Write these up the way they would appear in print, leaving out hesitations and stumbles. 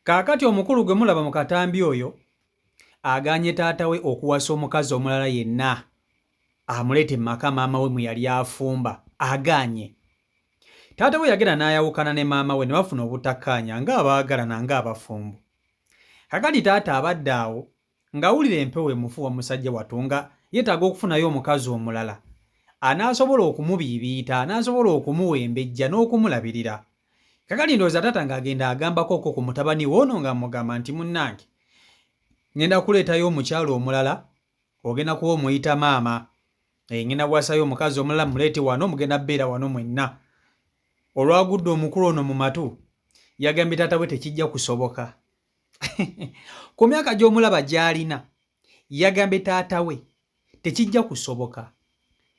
Kaakati omukulu gwe mulaba mu katambi oyo agaanye taata we okuwasa omukazi omulala yenna amuleete mu maka maama we mwe yali afumba. Agaanye. Taata we yagenda n'ayawukana ne maama we ne bafuna obutakkaanya ng'abaagalana ng'abafumbo. Kakati taata abadde awo ng'awulira empewo emufuuwa musajja wattu nga yeetaaga okufunayo omukazi omulala anaasobola okumubiibiita, anaasobola okumuwembejja n'okumulabirira. Kakati ndowooza taata ng'agenda agambako ku mutabani we ono ng'amugamba nti munnange ngenda kuleetayo omukyalo omulala ogenda kuba omuyita maama. Ngenda kuwasayo omukazi omulala muleete wano mugenda bbeera wano mwenna. Olwagudde omukulu ono mu matu yagambye taata we tekijja kusoboka. Ku myaka gy'omulaba gy'alina yagambye taata we tekijja kusoboka.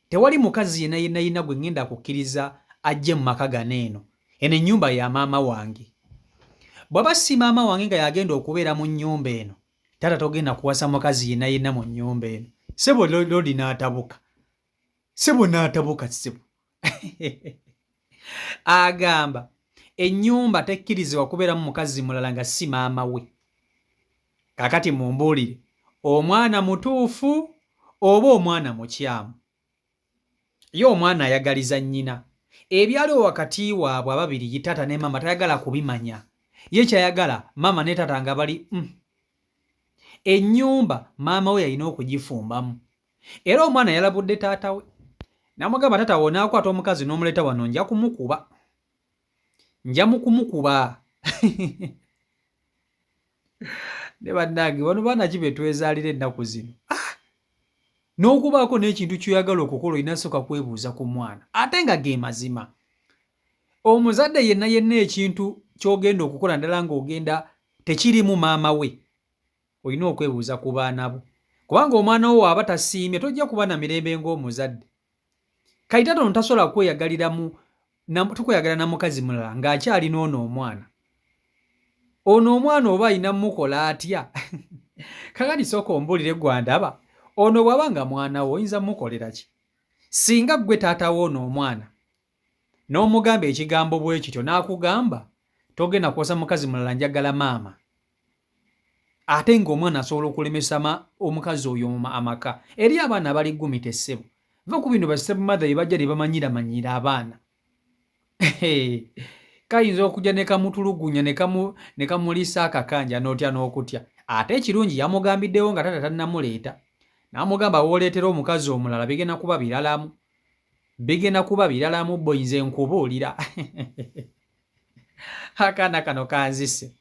Tewali mukazi yenna gwe ngenda kukkiriza ajje mu maka gano eno ennyumba ya maama wange. Bw'aba si maama wange nga yagenda okubeera mu nnyumba eno, taata togenda kuwasa mukazi yenna mu nnyumba eno. Ssebo Lodi n'atabuka. Ssebo n'atabuka ssebo. Agamba ennyumba tekkirizibwa kubeeramu mukazi mulala nga si maama we. Kakati mumbuulire, omwana mutuufu oba omwana mukyamu? Ye omwana ayagaliza nnyina. Ebyaliwo wakati waabwe ababiri ye taata ne maama tayagala kubimanya. Ye kyayagala maama ne taata nga bali ennyumba maama we yalina okugifumbamu. Era omwana yalabudde taata we. N'amugamba taata we onaakwata omukazi n'omuleeta wano nja kumukuba. Nja mukumukuba. Ne bannange wano baana ki be twezaalira ennaku zino? N'okubaako n'ekintu ky'oyagala okukola olina sooka kwebuuza ku mwana. Ate nga ge mazima. Omuzadde yenna ekintu ky'ogenda okukola ddala ng'ogenda tekirimu maama we, olina okwebuuza ku baana bo. Kubanga omwana wo aba tasiimye tojja kuba na mirembe ng'omuzadde. Kayita tono tasobola tukweyagala na mukazi mulala ng'akyalina ono omwana. Ono omwana oba alina mukola atya? Kakati sooka ombuulire gwandaba. Ono bw'aba nga mwana wo oyinza mukolera ki? Singa ggwe taata wo ono omwana n'omugamba ekigambo bwe kityo n'akugamba togenda kuwasa mukazi mulala njagala maama, ate ng'omwana asobola okulemesa omukazi oyo amaka. Eri abaana abali gumita essebo, va ku bino bassebumadha bye bajja ne bamanyira abaana. Kayinza okujja ne kamutulugunya ne kamuliisa akakanja n'otya n'okutya. Ate ekirungi yamugambiddewo nga taata tannamuleeta. N'amugamba w'oleetera omukazi omulala bigenda kuba biralamu. Bigenda kuba biralamu bo nze nkubuulira. Akaana kano kanzise.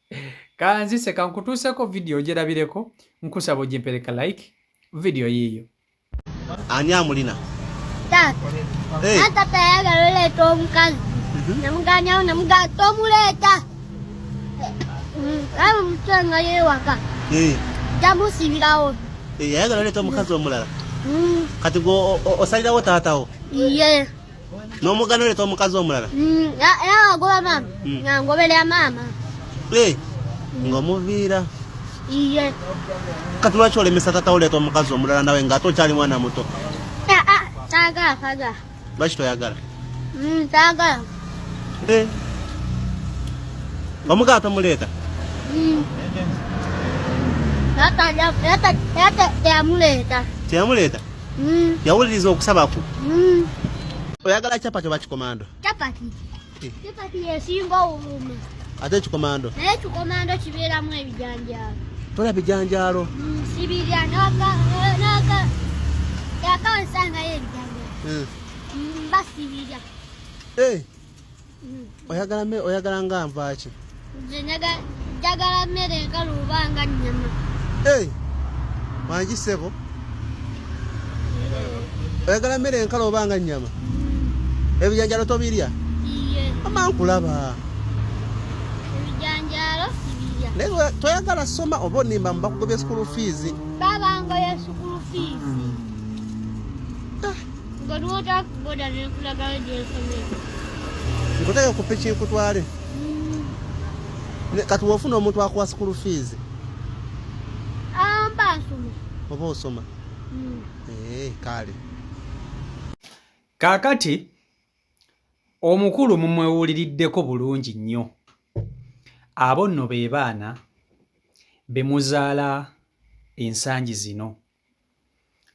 Kankutuuseko vidiyo gyerabireko, nkusaba ogimpereka like vidiyo yiiyo. Ani amulina? Taata. Taata yagala oleeta omukazi. Namuganyawo namugamba tomuleeta. Aba omukyala nga yeewaka. Tamusibirawo. Yayagala oleeta omukazi omulala? Kati gwe osalirawo taatawo? Iye. N'omugana oleeta omukazi omulala? Yawagoba maama. Nga ngoberera maama. Ng'omuviira? Iye. Kati lwaki olemesa taatawo oleeta omukazi omulala nawe ng'ate okyali mwana muto? Taagala. Lwaki toyagala? Taagala. Omugala tomuleeta? Teyamuleeta. Teyamuleeta? Yawuliriza okusaba ku? Oyagala capati oba kikomando? Capati. Capati yesinga obuluma. Ate kikomando? Naye kikomando kibeeramu ebijanjaalo. Tola bijanjaalo? Sibirya yakawansangayo ebijanjaalo. Basibirya. Oyagala nga nva ki? Nze njagala mmere enkalu oba nga nnyama. Wangi ssebo? Oyagala mmere enkalu oba nga nnyama? Ebijanjaalo tobirya? Iye. Ama nkulaba. Ebijanjaalo sibirya. Naye toyagala soma oba onimba bakugobye school fees? Babangoye school fees. Nga nuwota kuboda nenkulagala gyensomero. Nkuteke ku piki nkutwale? Kati wofuna omuntu akuwa school fees? Mba nsoma. Oba osoma? Kale. Kaakati omukulu mumwewuliriddeko bulungi nnyo. abo nno be baana be muzaala ensangi zino.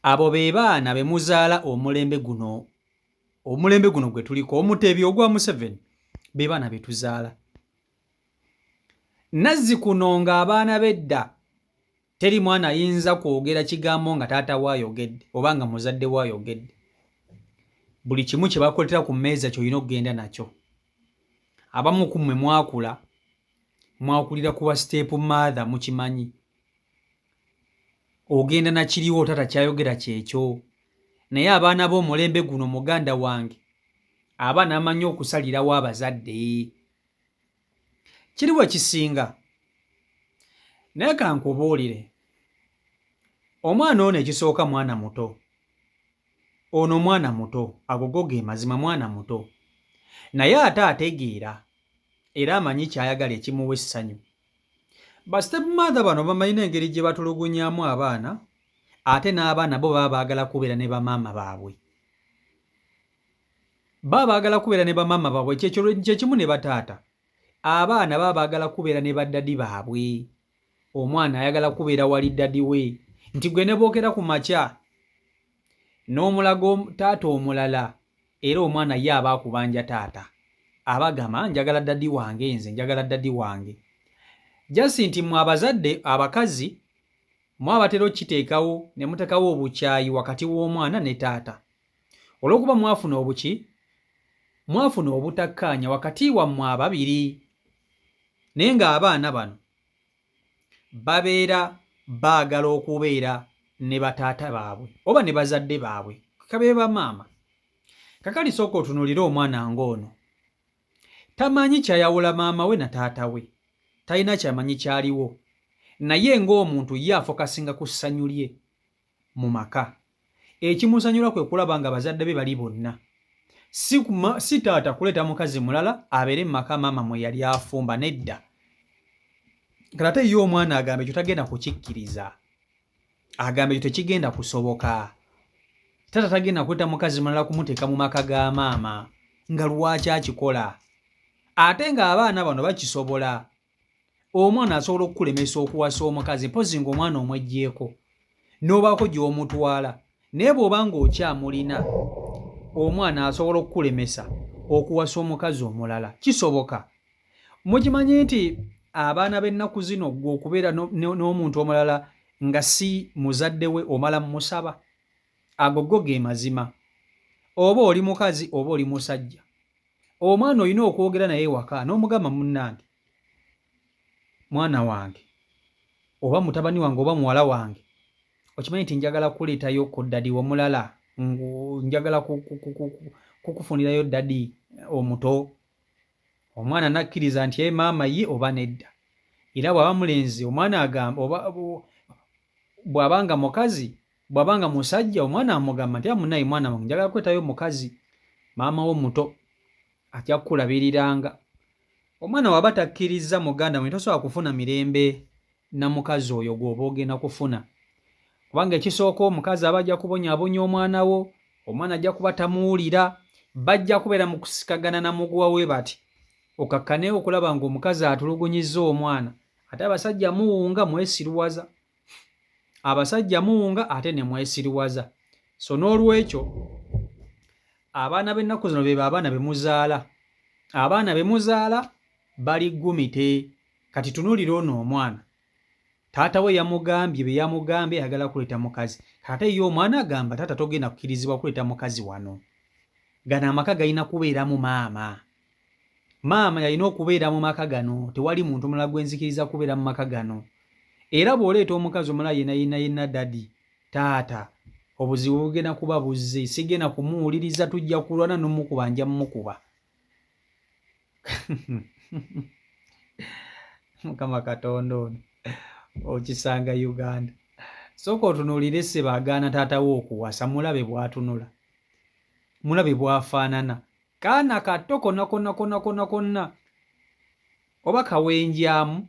Abo be baana be muzaala omulembe guno gwe tuliko Omutebi ogwa Museveni, be baana be tuzaala. Nazzikuno ng'abaana bedda teri mwana ayinza kwogera kigambo nga taata waayogedde oba nga muzadde waayogedde. Buli kimu kye bakoletera ku mmeeza ky'olina okugenda nakyo. Abamu ku mmwe mwakulira kuba step mother mukimanyi. Ogenda na kiriwo taata kyayogera kyekyo. Naye abaana b'omulembe guno muganda wange, abaana amanyi okusalirawo abazadde. Kiriwo ekisinga. Naye kankubuulire, omwana ono ekisooka mwana muto. Ono mwana muto, agogo ge mazima mwana muto. Naye ate ategeera era amanyi kyayagala ekimuwa essanyu. Step mother bano bamalina engeri gye batulugunyaamu abaana, ate n'abaana bo baba baagala kubeera ne bamaama baabwe. Baba baagala kubeera ne bamaama baabwe kyekimu ne bataata. Abaana baba baagala kubeera ne baddadi baabwe. Omwana ayagala kubeera wali ddadi we. Nti gwe ne bookera ku makya n'omulago taata omulala era omwana ye aba akubanja taata. Abagamba njagala ddadi wange, nze njagala ddadi wange. Jasi nti mwe abazadde abakazi mwabatera okiteekawo ne muteekawo obukyayi wakati w'omwana ne taata. Olw'okuba mwafuna obuki? Mwafuna obutakkaanya wakati wammwe ababiri. Naye ng'abaana bano babeera baagala okubeera ne bataata baabwe oba ne bazadde baabwe, kabe bamaama. Kakali sooka otunuulire omwana ng'ono. Tamanyi kyayawula maama we na taata we. Talina kyamanyi kyaliwo. Naye ng'omuntu ye afokasinga ku ssanyu lye mu maka. Ekimusanyula kwe kulaba nga bazadde be bali bonna. Si taata kuleeta mukazi mulala abeere mu maka maama mwe yali afumba, nedda. Kati ate ye omwana agambe ekyo tagenda kukikkiriza. Agambe ekyo tekigenda kusoboka. Taata tagenda kuleeta mukazi mulala kumuteeka mu maka ga maama nga lwaki akikola. Ate ng'abaana bano bakisobola. Omwana asobola okukulemesa okuwasa omukazi mpozi ng'omwana omweggyeko n'obaako gy'omutwala. Naye bw'oba ng'okyamulina, omwana asobola okukulemesa okuwasa omukazi omulala. Kisoboka. Mukimanyi nti abaana b'ennaku zino gwe okubeera n'omuntu omulala nga si muzadde we omala musaba. Ago ge mazima. Oba oli mukazi oba oli musajja, omwana olina okwogera naye waka n'omugamba munnange, mwana wange oba mutabani wange oba muwala wange, okimanyi nti njagala kuleetayo ku ddadi omulala, njagala kukufunirayo ddadi omuto. Omwana nakkiriza nti ye maama ye oba nedda. Era bw'aba mulenzi omwana agamba, oba bw'abanga mukazi, bw'abanga musajja omwana amugamba nti munaye mwana wange njagala kuleetayo mukazi, maama wo muto atya kukulabiriranga. Omwana waba takkiriza muganda mwe tosobola kufuna mirembe na mukazi oyo gw'oba ogenda kufuna. Kubanga ekisooka omukazi aba ajja kubonyaabonya omwana wo, omwana ajja kuba tamuwulira, bajja kubeera mu kusikagana na muguwa we bati. Okakkane okulaba ng'omukazi atulugunyizza omwana. Ate abasajja muwunga mwesiruwaza. Abasajja muwunga ate ne mwesiruwaza. So n'olwekyo abaana b'ennaku zino be abaana be muzaala. Abaana be muzaala bali gumite. Kati tunuulira ono omwana. Taata we yamugambye bye yamugambye ayagala kuleeta mukazi. Ate ye omwana agamba taata togenda kukkirizibwa kuleeta mukazi wano. Gano amaka galina kubeeramu maama. Maama yalina okubeera mu maka gano. Tewali muntu mulala gwenzikiriza kubeera mu maka gano. Era bw'oleeta omukazi omulala yenna dadi, taata, obuzibu bugenda kuba buzze. Sigenda kumuwuliriza, tujja kulwana n'omukuba nja mmukuba. Mukama Katonda ono okisanga Uganda. Sooka otunuulire ssebo agaana taata we okuwasa, mulabe bw'atunula, mulabe bw'afaanana. Kaana kato konna oba kawenjamu.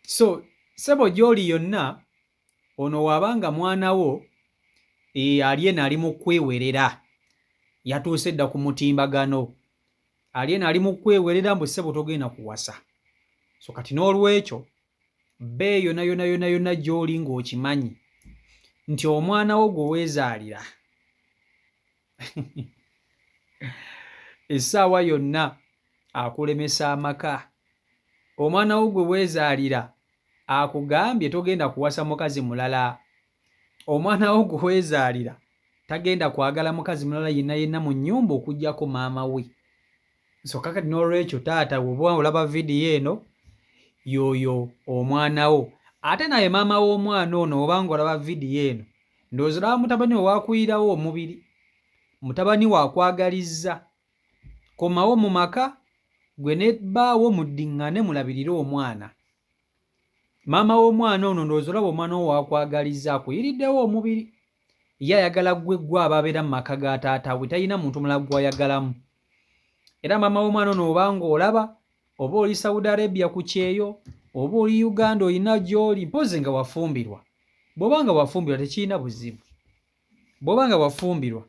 So ssebo gy'oli yonna ono wabanga mwana wo ali eno ali mu kwewerera, yatuuse dda ku mutimbagano, ali eno ali mu kwewerera mbu ssebo togenda kuwasa. So kati n'olwekyo beeyo yonna gy'oli ng'okimanyi nti omwana wo gwe weezaalira essaawa yonna akulemesa amaka. Omwana wo gwe weezaalira akugambye togenda kuwasa mukazi mulala. Omwana wo gwe weezaalira tagenda kwagala mukazi mulala yenna mu nnyumba okuggyako maama we. So kakati n'olwekyo taata bw'oba olaba vidiyo eno y'oyo omwana wo. Ate naye maama w'omwana ono oba ng'olaba vidiyo eno ndowooza olaba mutabani we waakuyirawo omubiri, mutabani waakwagalizza. Komawo mu maka gwe ne bbaawo muddiŋŋane mulabirire omwana. Maama w'omwana ono ndowooza olaba omwana wo waakwagalizza akuyiriddewo omubiri. Ye ayagala gwe ababeera mu maka ga taata we, talina muntu mulala gw'ayagalamu. Era maama w'omwana ono oba ng'olaba oba oli Saudi Arabia ku kyeyo oba oli Uganda olina gy'oli mpozi nga wafumbirwa. Bw'oba nga wafumbirwa tekirina buzibu. Bw'oba nga wafumbirwa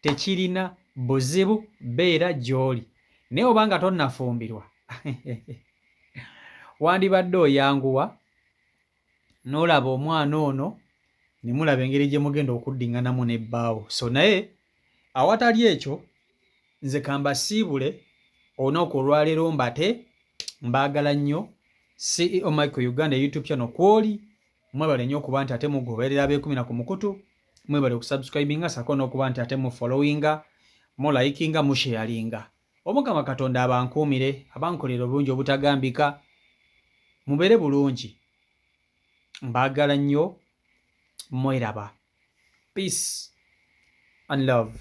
tekirina buzibu, beera gy'oli. Naye oba nga tonnafumbirwa wandibadde oyanguwa n'olaba omwana ono ne mulaba engeri gye mugenda okuddiŋŋanamu ne bbaawo. So naye awatali ekyo nze kambasiibule olunaku olwaleero mbate mbaagala nnyo. CEO Michael Uganda YouTube channel kwoli mwebale nnyo okuba nti ate mugoberera ab'ekumi na ku mukutu, mwebale okusubscribinga sako n'okuba nti ate mu followinga, mu likinga, mu sharinga. Omukama Katonda abankuumire, abankolera obulungi obutagambika, mubeere bulungi. Mbaagala nnyo, mweraba. Peace and love.